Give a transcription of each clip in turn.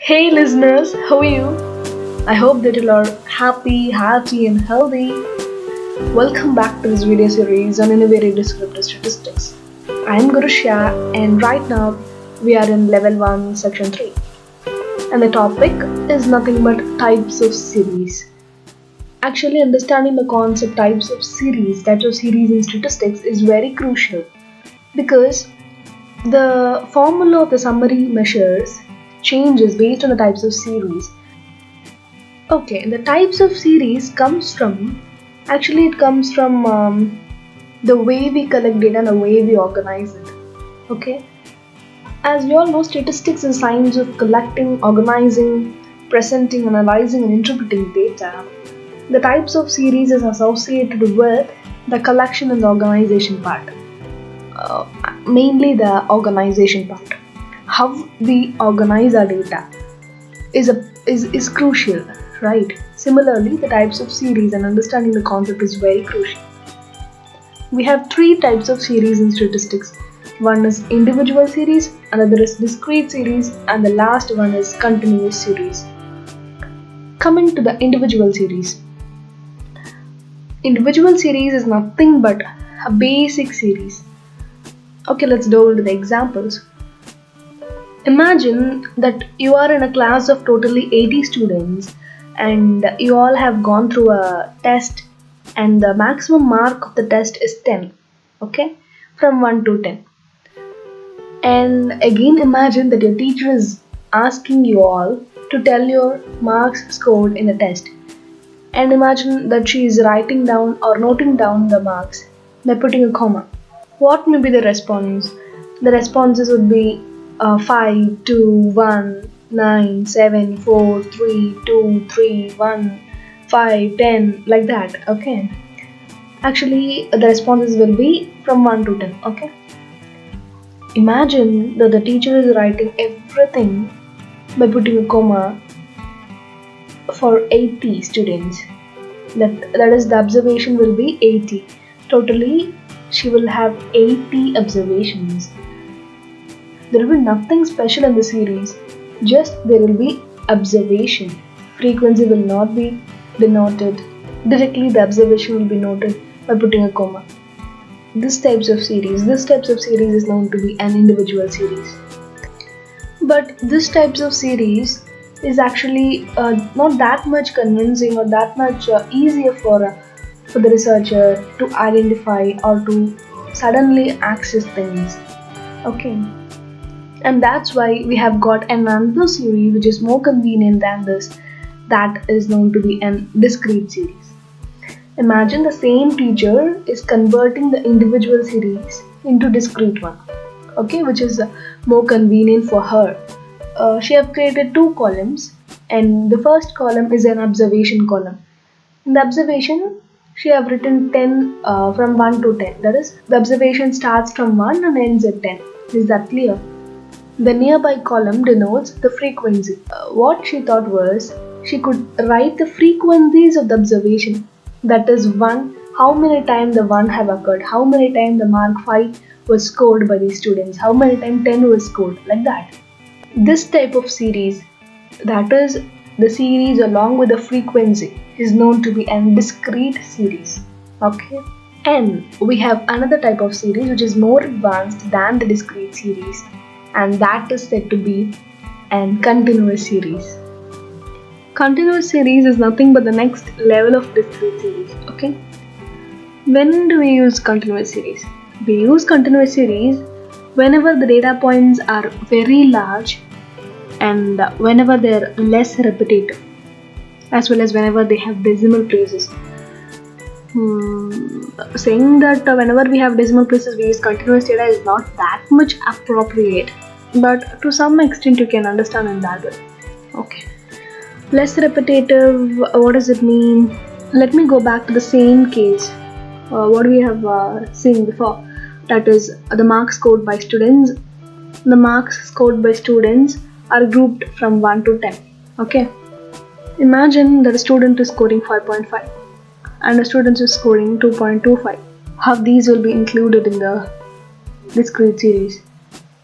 Hey listeners, how are you? I hope that you are happy, hearty, and healthy. Welcome back to this video series on innovative descriptive statistics. I am Guru Shah, and right now we are in level 1, section 3. And the topic is nothing but types of series. Actually, understanding the concept types of series in statistics is very crucial because the formula of the summary measures changes based on the types of series. Okay, the types of series it comes from the way we collect data and the way we organize it. Okay, as we all know, statistics is science of collecting, organizing, presenting, analyzing, and interpreting data. The types of series is associated with the collection and the organization part. Uh, Mainly the organization part. How we organize our data is crucial, right? Similarly, the types of series and understanding the concept is very crucial. We have three types of series in statistics. One is individual series, another is discrete series, and the last one is continuous series. Coming to the individual series. Individual series is nothing but a basic series. Okay, let's delve into the examples. Imagine that you are in a class of totally 80 students and you all have gone through a test and the maximum mark of the test is 10, okay, from 1 to 10. And again, imagine that your teacher is asking you all to tell your marks scored in the test. And imagine that she is writing down or noting down the marks by putting a comma. What may be the response? The responses would be 5, 2, 1, 9, 7, 4, 3, 2, 3, 1, 5, 10, like that. Okay. Actually, the responses will be from 1 to 10. Okay. Imagine that the teacher is writing everything by putting a comma for 80 students. That is, the observation will be 80. Totally, she will have 80 observations. There will be nothing special in the series, just there will be observation. Frequency will not be denoted. Directly the observation will be noted by putting a comma. This type of series is known to be an individual series. But this types of series is actually not that much convincing or that much easier for the researcher to identify or to suddenly access things. Okay. And that's why we have got another series which is more convenient than this, that is known to be an discrete series. Imagine the same teacher is converting the individual series into discrete one, okay, which is more convenient for her. She have created two columns, and the first column is an observation column. In the observation, she have written 10 from 1 to 10. That is, the observation starts from 1 and ends at 10. Is that clear? The nearby column denotes the frequency. What she thought was she could write the frequencies of the observation. That is 1, how many times the 1 have occurred, how many times the mark 5 was scored by the students, how many times 10 was scored, like that. This type of series, that is the series along with the frequency, is known to be a discrete series. Okay. And we have another type of series which is more advanced than the discrete series, and that is said to be an continuous series. Continuous series is nothing but the next level of discrete series. Okay. When do we use continuous series? We use continuous series whenever the data points are very large and whenever they are less repetitive, as well as whenever they have decimal places. Saying that whenever we have decimal places we use continuous data is not that much appropriate, but to some extent you can understand in that way. Okay. Less repetitive, what does it mean? Let me go back to the same case, what we have seen before. That is, the marks scored by students. The marks scored by students are grouped from 1 to 10. Okay. Imagine that a student is scoring 5.5 and a student is scoring 2.25. How these will be included in the discrete series?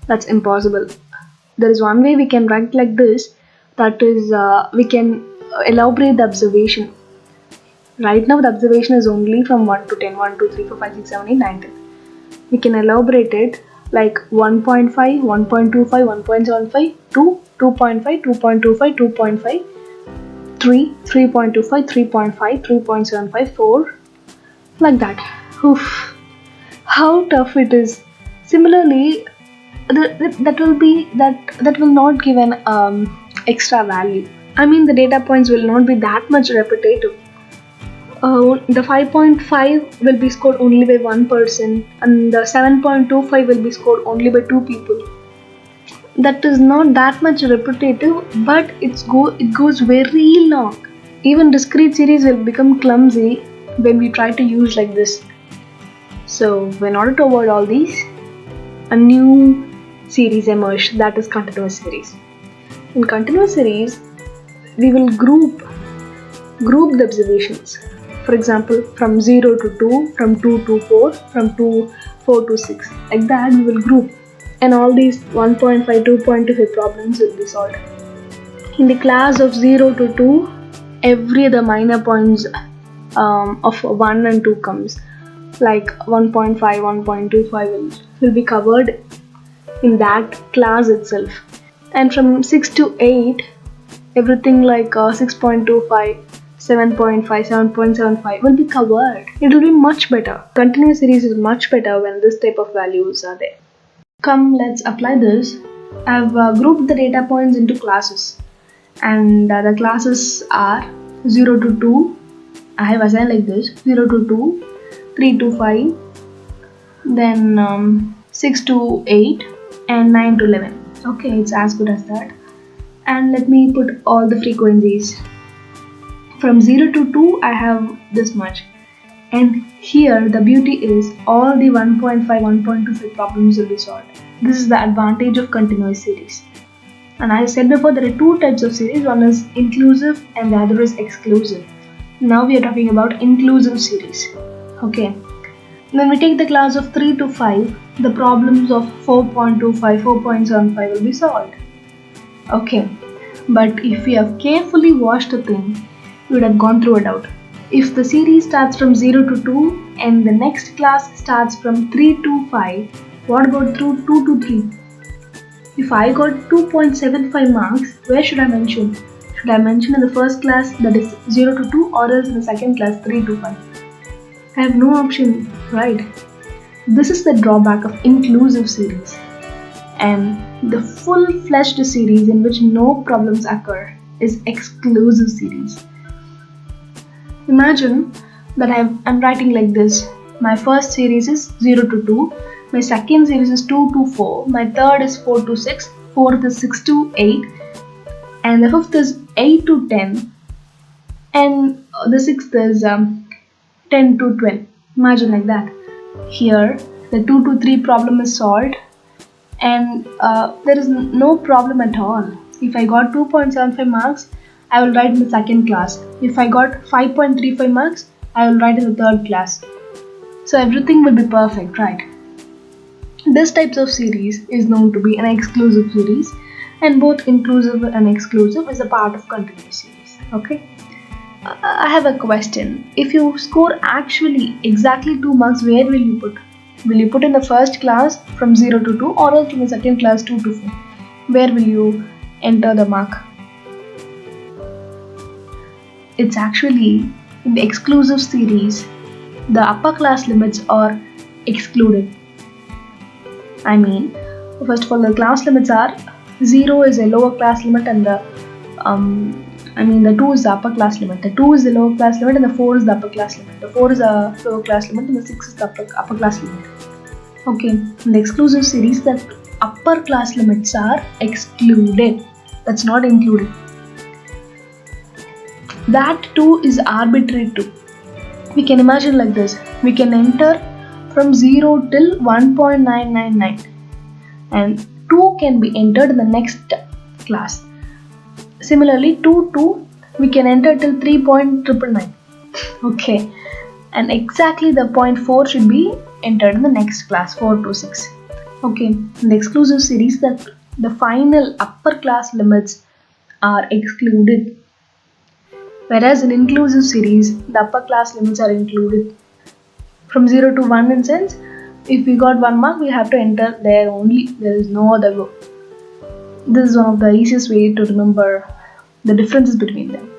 That's impossible. There is one way we can write like this. that is, we can elaborate the observation. Right now the observation is only from 1 to 10, 1, 2, 3, 4, 5, 6, 7, 8, 9, 10. We can elaborate it like 1.5, 1.25, 1.75, 2, 2.5, 2.25, 2.5, 3, 3.25, 3.5, 3.75, 4, like that. Oof, how tough it is. Similarly, that will not give an extra value. I mean, the data points will not be that much repetitive. The 5.5 will be scored only by one person, and the 7.25 will be scored only by two people. That is not that much repetitive, but it goes very long. Even discrete series will become clumsy when we try to use like this. So, in order to avoid all these, a new series emerged, that is continuous series. In continuous series, we will group the observations. For example, from 0 to 2, from 2 to 4, from 4 to 6. Like that, we will group. And all these 1.5, 2.25 problems will be solved. In the class of 0 to 2, every other minor points of 1 and 2 comes. Like 1.5, 1.25 will be covered in that class itself. And from 6 to 8, everything like 6.25, 7.5, 7.75 will be covered. It will be much better. Continuous series is much better when this type of values are there. Come, let's apply this. I've grouped the data points into classes, and the classes are 0 to 2. I have assigned like this: 0 to 2, 3 to 5, then 6 to 8, and 9 to 11. Okay, it's as good as that. And let me put all the frequencies. From 0 to 2, I have this much. And here the beauty is all the 1.5, 1.25 problems will be solved. This is the advantage of continuous series. And as I said before, there are two types of series. One is inclusive and the other is exclusive. Now we are talking about inclusive series. Okay. When we take the class of 3 to 5, the problems of 4.25, 4.75 will be solved. Okay. But if we have carefully watched the thing, we would have gone through a doubt. If the series starts from 0 to 2 and the next class starts from 3 to 5, what about through 2 to 3? If I got 2.75 marks, where should I mention? Should I mention in the first class, that is 0 to 2, or else in the second class 3 to 5? I have no option, right? This is the drawback of inclusive series. And the full-fledged series in which no problems occur is exclusive series. Imagine that I'm writing like this. My first series is 0 to 2, my second series is 2 to 4, my third is 4 to 6, fourth is 6 to 8, and the fifth is 8 to 10, and the sixth is 10 to 12. Imagine like that. Here, the 2 to 3 problem is solved, and there is no problem at all. If I got 2.75 marks, I will write in the second class. If I got 5.35 marks, I will write in the third class. So everything will be perfect, right? This types of series is known to be an exclusive series, and both inclusive and exclusive is a part of continuous series. Okay. I have a question. If you score actually exactly 2 marks, where will you put? Will you put in the first class from 0 to 2, or else in the second class 2 to 4? Where will you enter the mark? It's actually in the exclusive series, the upper class limits are excluded. I mean, first of all, the class limits are 0 is a lower class limit, and the 2 is the upper class limit. The 2 is the lower class limit, and the 4 is the upper class limit. The 4 is the lower class limit, and the 6 is the upper class limit. Okay, in the exclusive series, the upper class limits are excluded. That's not included. That too is arbitrary too. We can imagine like this. We can enter from 0 till 1.999, and 2 can be entered in the next class. Similarly, 2 we can enter till 3.999. Okay, and exactly the 0.4 should be entered in the next class, 4 to 6. Okay, in the exclusive series, the final upper class limits are excluded. Whereas in inclusive series, the upper class limits are included. From 0 to 1 in sense, if we got 1 mark, we have to enter there only. There is no other go. This is one of the easiest way to remember the differences between them.